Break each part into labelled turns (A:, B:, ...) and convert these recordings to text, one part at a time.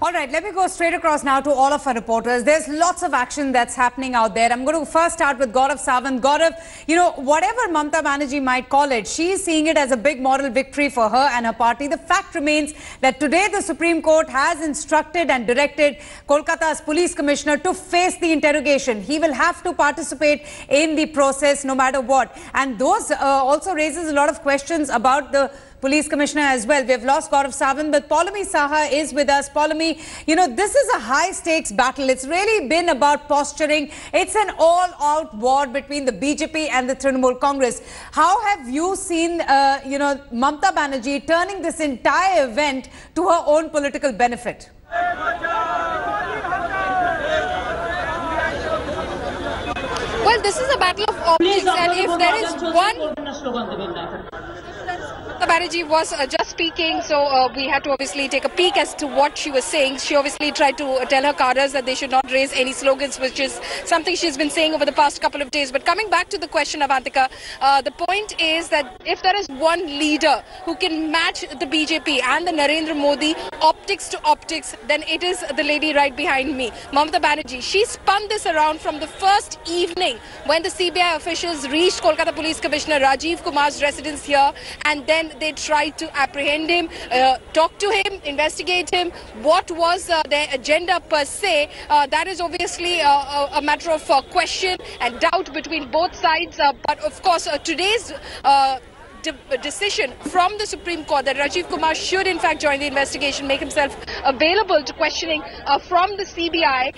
A: All right, let me go straight across now to all of our reporters. There's lots of action that's happening out there. I'm going to first start with Gaurav Sawant. Gaurav, you know, whatever Mamta Banerjee might call it, she's seeing it as a big moral victory for her and her party. The fact remains that today the Supreme Court has instructed and directed Kolkata's police commissioner to face the interrogation. He will have to participate in the process no matter what. And those also raises a lot of questions about the police commissioner as well. We have lost Gaurav Sawant, but Poulomi Saha is with us. Poulomi, you know, this is a high-stakes battle. It's really been about posturing. It's an all-out war between the BJP and the Trinamool Congress. How have you seen, you know, Mamta Banerjee turning this entire event to her own political benefit?
B: Well, this is a battle of optics, and if there is one... Mamta Banerjee was just speaking, so we had to obviously take a peek as to what she was saying. She obviously tried to tell her cadres that they should not raise any slogans, which is something she's been saying over the past couple of days. But coming back to the question, Avantika, the point is that if there is one leader who can match the BJP and the Narendra Modi optics to optics, then it is the lady right behind me, Mamta Banerjee. She spun this around from the first evening when the CBI officials reached Kolkata Police Commissioner Rajiv Kumar's residence here, and then they tried to apprehend him, talk to him, investigate him. What was their agenda per se? That is obviously a matter of question and doubt between both sides. But of course, today's decision from the Supreme Court that Rajiv Kumar should in fact join the investigation, make himself available to questioning from the CBI,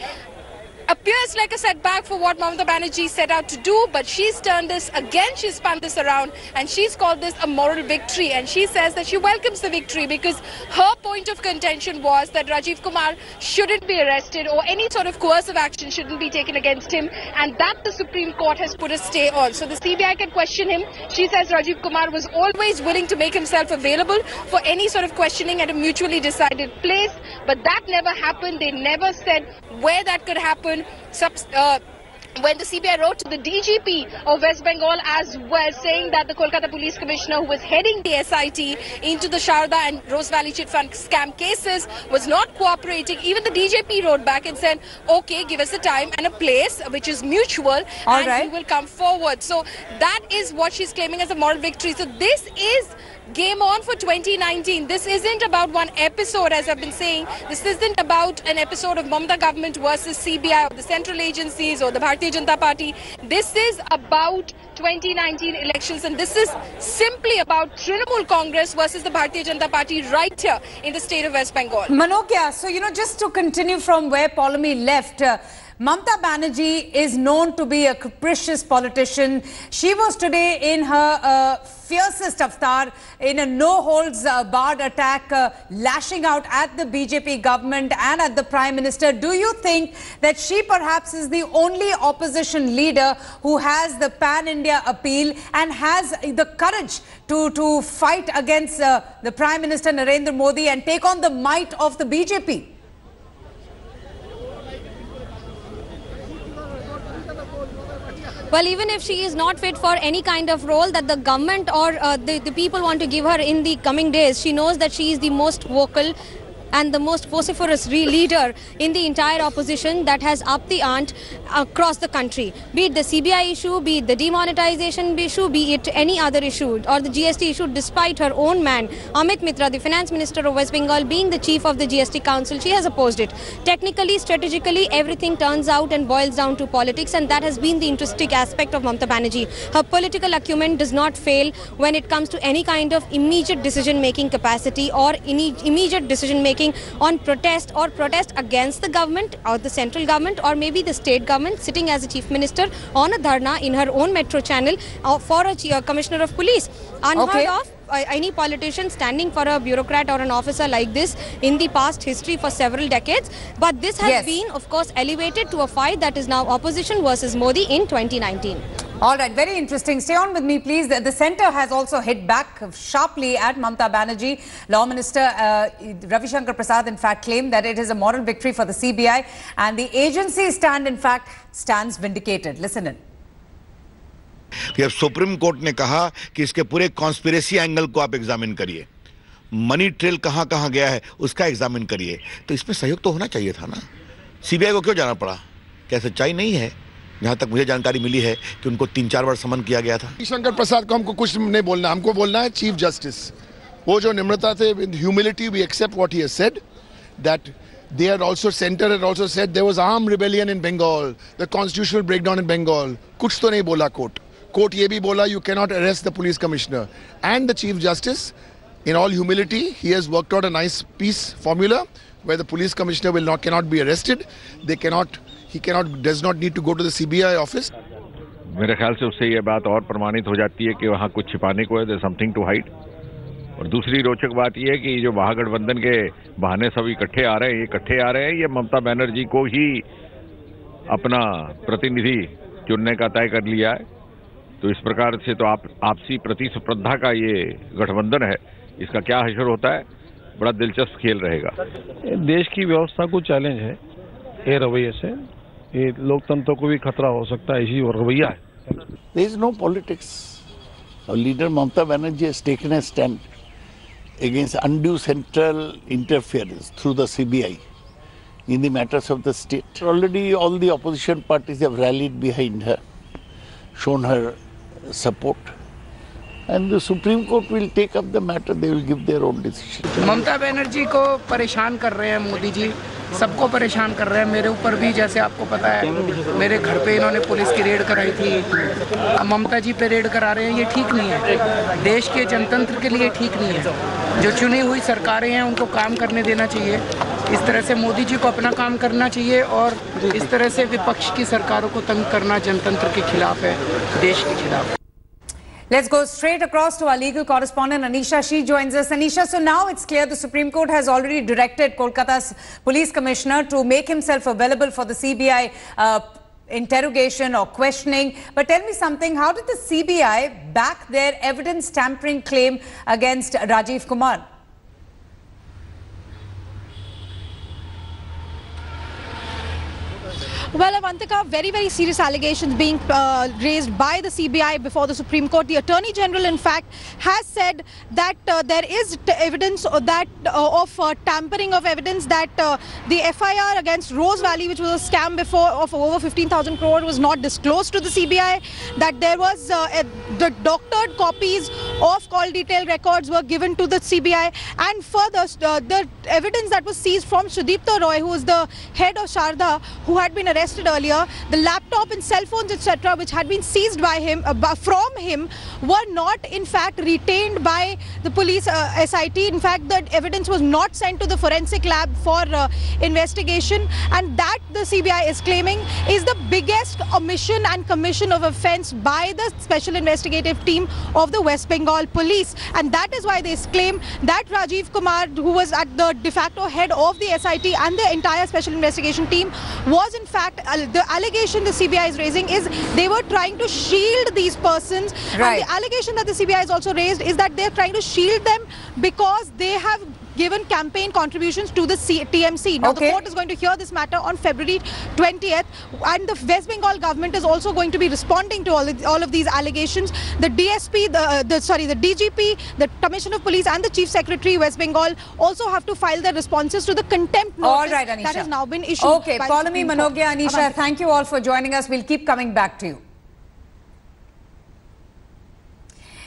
B: appears like a setback for what Mamta Banerjee set out to do, but she's turned this again, she's spun this around, and she's called this a moral victory. And she says that she welcomes the victory because her point of contention was that Rajiv Kumar shouldn't be arrested or any sort of coercive action shouldn't be taken against him, and that the Supreme Court has put a stay on. So the CBI can question him. She says Rajiv Kumar was always willing to make himself available for any sort of questioning at a mutually decided place, but that never happened. They never said where that could happen. When the CBI wrote to the DGP of West Bengal as well, saying that the Kolkata Police Commissioner, who was heading the SIT into the Sharda and Rose Valley Chit Fund scam cases, was not cooperating, even the DGP wrote back and said, okay, give us a time and a place which is mutual, and we will come forward. So that is what she's claiming as a moral victory. So this is game on for 2019. This isn't about one episode, as I've been saying. This isn't about an episode of Mamta government versus CBI or the central agencies or the Bharatiya Janata Party. This is about 2019 elections, and this is simply about Trinamool Congress versus the Bharatiya Janata Party right here in the state of West Bengal.
A: Manokya, so you know, just to continue from where Poulomi left, Mamta Banerjee is known to be a capricious politician. She was today in her fiercest avatar in a no-holds-barred attack, lashing out at the BJP government and at the Prime Minister. Do you think that she perhaps is the only opposition leader who has the pan-India appeal and has the courage to fight against the Prime Minister Narendra Modi and take on the might of the BJP?
C: Well, even if she is not fit for any kind of role that the government or the people want to give her in the coming days, she knows that she is the most vocal and the most vociferous leader in the entire opposition that has upped the ante across the country. Be it the CBI issue, be it the demonetization issue, be it any other issue or the GST issue, despite her own man, Amit Mitra, the Finance Minister of West Bengal, being the chief of the GST Council, she has opposed it. Technically, strategically, everything turns out and boils down to politics, and that has been the interesting aspect of Mamta Banerjee. Her political acumen does not fail when it comes to any kind of immediate decision-making capacity or immediate decision-making on protest or protest against the government or the central government or maybe the state government, sitting as a chief minister on a dharna in her own metro channel for a commissioner of police. Unheard of any politician standing for a bureaucrat or an officer like this in the past history for several decades. But this has been, of course, elevated to a fight that is now opposition versus Modi in 2019.
A: All right, very interesting. Stay on with me, please. The centre has also hit back sharply at Mamta Banerjee. Law Minister Ravi Shankar Prasad, in fact, claimed that it is a moral victory for the CBI, and the agency stands vindicated. Listen in.
D: Supreme court ने कहा कि इसके पूरे conspiracy angle को आप examine करिए, money trail कहां कहां गया है उसका एग्जामिन करिए। तो इसमें सहयोग तो होना चाहिए था ना। सीबीआई को क्यों जाना पड़ा? क्या सच्चाई नहीं है? जहां तक मुझे जानकारी मिली है कि उनको 3-4 बार समन किया गया था।
E: शंकर प्रसाद को हमको कुछ नहीं बोलना, हमको बोलना है चीफ जस्टिस। वो जो निम्रता थे, with humility we accept what he has said, that they had also center had also said there was armed rebellion in Bengal, the constitutional breakdown in Bengal. कुछ तो नहीं बोला कोर्ट ये भी बोला you cannot arrest the police commissioner. And the chief justice, in all humility, he has worked out a nice peace formula where the police commissioner cannot be arrested. He does not need to go to the CBI office.
F: मेरे ख्याल से उससे ये बात और प्रमाणित हो जाती है कि वहाँ कुछ छिपाने को है, there's something to hide. और दूसरी रोचक बात यह है कि जो महागठबंधन के बहाने सब इकट्ठे आ रहे हैं, ये ममता बनर्जी को ही अपना प्रतिनिधि चुनने का तय कर लिया है। तो इस प्रकार से तो आपसी प्रतिस्पर्धा का ये गठबंधन है, इसका क्या हशर होता है, बड़ा दिलचस्प खेल रहेगा।
G: देश की व्यवस्था को चैलेंज है ये रवैये से, ये लोकतंत्र को भी खतरा हो सकता है, इसी रवैया है।
H: There is no politics. Our leader Mamata Banerjee has taken a stand against undue central interference through the CBI in the matters of the state. Already all the opposition parties have rallied behind her, shown her support, and the Supreme Court will take up the matter, they will give their own decision.
I: Mamata Banerjee को परेशान कर रहे हैं मोदी जी, सबको परेशान कर रहे हैं। मेरे ऊपर भी, जैसे आपको पता है, मेरे घर पे इन्होंने पुलिस की रेड कराई थी, अब ममता जी पे रेड करा रहे हैं। ये ठीक नहीं है, देश के जनतंत्र के लिए ठीक नहीं है। जो चुनी हुई सरकारें हैं उनको काम करने देना चाहिए। इस तरह से मोदी जी को अपना काम करना चाहिए और इस तरह से विपक्ष की सरकारों को तंग करना जनतंत्र के खिलाफ है, देश के खिलाफ।
A: Let's go straight across to our legal correspondent Anisha. She joins us. Anisha, so now it's clear the Supreme Court has already directed Kolkata's police commissioner to make himself available for the CBI interrogation or questioning. But tell me something, how did the CBI back their evidence tampering claim against Rajiv Kumar?
C: Well, Avantika, very, very serious allegations being raised by the CBI before the Supreme Court. The Attorney General, in fact, has said that there is evidence that of tampering of evidence, that the FIR against Rose Valley, which was a scam before of over 15,000 crore, was not disclosed to the CBI, that there was the doctored copies of call detail records were given to the CBI, and further the evidence that was seized from Sudipta Roy, who was the head of Sharda, who had been arrested earlier, the laptop and cell phones, etc., which had been seized by him from him, were not in fact retained by the police SIT. In fact, the evidence was not sent to the forensic lab for investigation, and that the CBI is claiming is the biggest omission and commission of offence by the Special Investigative Team of the West Bengal Police. And that is why they claim that Rajiv Kumar, who was at the de facto head of the SIT and the entire Special Investigation Team, was in fact, the allegation the CBI is raising is they were trying to shield these persons.
A: Right.
C: And the allegation that the CBI has also raised is that they're trying to shield them because they have given campaign contributions to the TMC. Now, the court is going to hear this matter on February 20th, and the West Bengal government is also going to be responding to all of these allegations. The DSP, the DGP, the Commissioner of Police, and the Chief Secretary West Bengal also have to file their responses to the contempt notice that has now been issued.
A: Okay, Paulami Manogya, Anisha, thank you all for joining us. We'll keep coming back to you.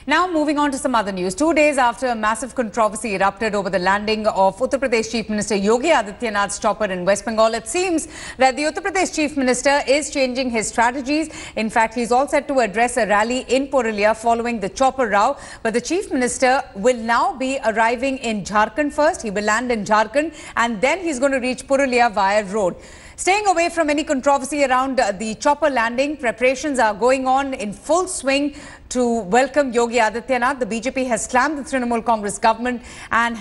A: Now moving on to some other news. 2 days after a massive controversy erupted over the landing of Uttar Pradesh Chief Minister Yogi Adityanath's chopper in West Bengal, it seems that the Uttar Pradesh Chief Minister is changing his strategies. In fact, he's all set to address a rally in Purulia following the chopper row. But the Chief Minister will now be arriving in Jharkhand first. He will land in Jharkhand and then he's going to reach Purulia via road. Staying away from any controversy around the chopper landing, preparations are going on in full swing to welcome Yogi Adityanath. The BJP has slammed the Trinamool Congress government and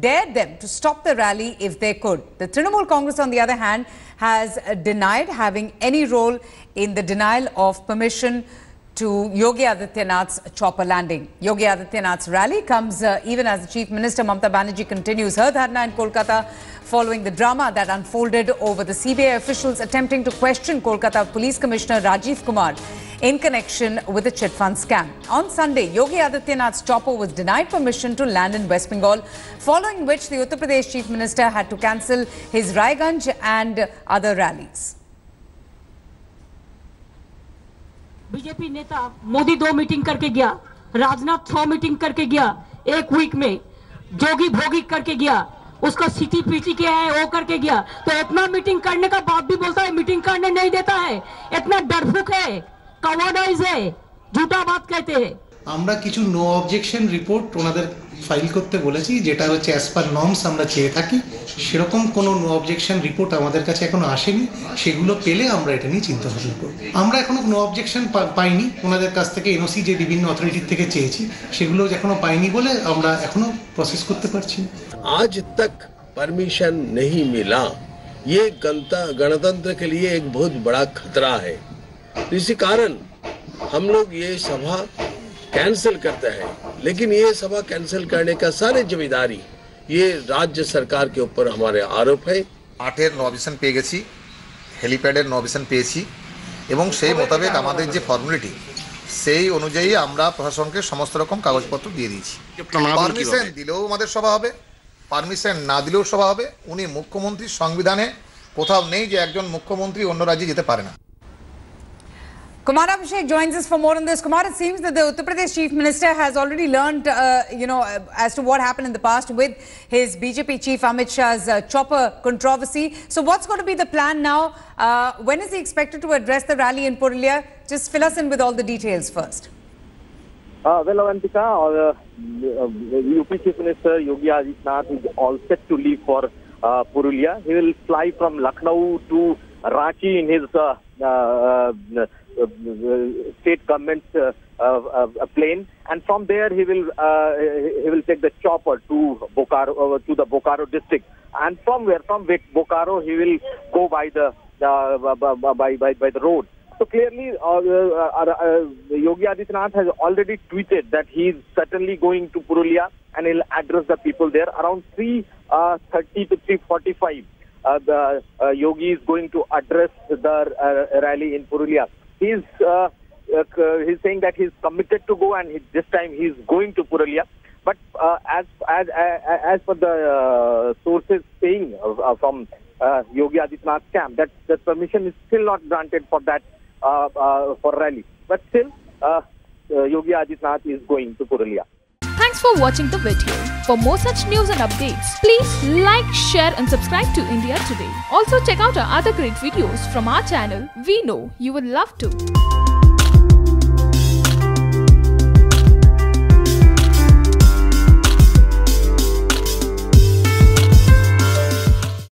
A: dared them to stop the rally if they could. The Trinamool Congress, on the other hand, has denied having any role in the denial of permission to Yogi Adityanath's chopper landing. Yogi Adityanath's rally comes even as the Chief Minister Mamata Banerjee continues her dharna in Kolkata following the drama that unfolded over the CBI officials attempting to question Kolkata Police Commissioner Rajiv Kumar. in connection with the chit fund scam. On Sunday, Yogi Adityanath's chopper was denied permission to land in West Bengal, following which the Uttar Pradesh Chief Minister had to cancel his Raiganj and other rallies.
J: BJP नेता Modi 2 meeting करके गया, Rajnath 6 meeting करके गया, एक week में जोगी भोगी करके गया, उसका सिटी पीटी क्या है वो करके गया, तो इतना मीटिंग करने का बाद भी बोलता है मीटिंग करने नहीं देता है, इतना डरफुक है, कवर्डाइज है, झूठा बात कहते हैं।
K: আমরা কিছু নো অবজেকশন রিপোর্ট ওনাদের ফাইল করতে বলেছি, যেটা হচ্ছে অ্যাজ পার নর্মস আমরা চেয়ে থাকি। সেরকম কোনো নো অবজেকশন রিপোর্ট আমাদের কাছে এখনো আসেনি, সেগুলো পেলে আমরা এটা নিয়ে চিন্তা ভাবনা করব। আমরা এখনো নো অবজেকশন পাইনি ওনাদের কাছ থেকে, এনওসি যে বিভিন্ন অথরিটি থেকে চেয়েছি সেগুলো এখনো পাইনি বলে আমরা এখনো প্রসেস করতে পারছি না।
L: आज तक परमिशन नहीं मिला, ये गणतंत्र के लिए एक बहुत बड़ा खतरा है। इसी कारण हम लोग ये सभा कैंसिल करते हैं, लेकिन ये सभा कैंसिल करने का सारी जिम्मेदारी ये राज्य सरकार के ऊपर हमारे आरोप है।
M: 8-এর নভিশন পেয়ে গেছি, হেলিপ্যাডের নভিশন পেয়েছি এবং সেই মোতাবেক আমাদের যে ফর্মালিটি সেই অনুযায়ী আমরা প্রশাসনকে সমস্ত রকম কাগজপত্র দিয়ে দিয়েছি। পারমিশন দিলেও আমাদের সভা হবে, পারমিশন না দিলেও সভা হবে। উনি মুখ্যমন্ত্রী, সংবিধানে কোথাও নেই যে একজন মুখ্যমন্ত্রী অন্য রাজ্যে যেতে পারে না।
A: Kumar Abhishek joins us for more on this. Kumar, it seems that the Uttar Pradesh Chief Minister has already learned, as to what happened in the past with his BJP chief Amit Shah's chopper controversy. So what's going to be the plan now? When is he expected to address the rally in Purulia? Just fill us in with all the details first.
N: Well, Avantika, UP Chief Minister Yogi Adityanath is all set to leave for Purulia. He will fly from Lucknow to Ranchi in his state government's plane, and from there he will take the chopper to Bokaro, to the Bokaro district, and from Bokaro he will go by the road. So clearly, Yogi Adityanath has already tweeted that he is certainly going to Purulia and he'll address the people there around 3:30 to 3:45. Yogi is going to address the rally in Purulia. He's saying that he's committed to go, and this time he's going to Purulia. But as per the sources saying from Yogi Adityanath's camp, that the permission is still not granted for that for rally. But still, Yogi Adityanath is going to Purulia.
O: Thanks for watching the video. For more such news and updates, please like, share and subscribe to India Today. Also check out our other great videos from our channel. We know you will love to.